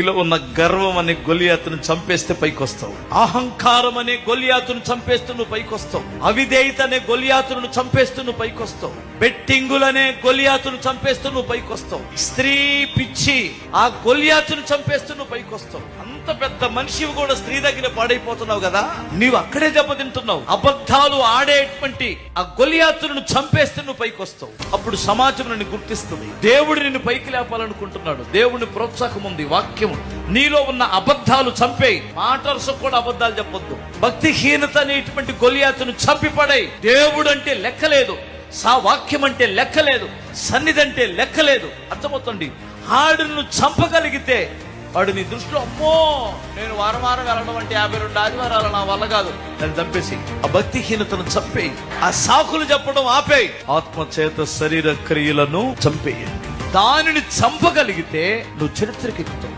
నీలో ఉన్న గర్వం అనే గొలియాతును చంపేస్తే పైకొస్తావు. అహంకారం అనే గొలియాతును చంపేస్తూ నువ్వు పైకొస్తావు. అవిధేయత అనే గొలియాతును చంపేస్తూ నువ్వు పైకొస్తావు. బెట్టింగులనే గొలియాతును చంపేస్తూ నువ్వు పైకొస్తావు. స్త్రీ పిచ్చి ఆ గొలియాతును చంపేస్తూ నువ్వు పైకొస్తావు. అంత పెద్ద మనిషివి కూడా స్త్రీ దగ్గర పాడైపోతున్నావు కదా, నీవు అక్కడే దెబ్బతింటున్నావు. అబద్ధాలు ఆడేటువంటి ఆ గొలియాతును చంపేస్తూ నువ్వు పైకొస్తావు. అప్పుడు సమాజం నిన్ను గుర్తిస్తుంది. దేవుడు నిన్ను పైకి లేపాలనుకుంటున్నాడు. దేవుని ప్రోత్సాహం ఉంది. వాక్యం నీలో ఉన్న అబద్ధాలు చంపేయి. మాటర్సు కూడా అబద్ధాలు చెప్పొద్దు. భక్తిహీనత అనేటువంటి గొలియాతును చంపిపడై. దేవుడు అంటే లెక్కలేదు, వాక్యం అంటే లెక్కలేదు, సన్నిధి అంటే లెక్కలేదు. అర్థమవుతుంది. ఆడును చంపగలిగితే వాడు నీ దృష్టిలో అమ్మో నేను వారం వెళ్ళడం అంటే 52 ఆదివారాలు నా వల్ల కాదు, నేను చంపేసి ఆ భక్తిహీనతను చంపేయి. ఆ సాకులు చెప్పడం ఆపేయి. ఆత్మ చేత శరీర క్రియలను చంపేయండి. దానిని చంపగలిగితే నువ్వు చరిత్రకెక్కుతావు.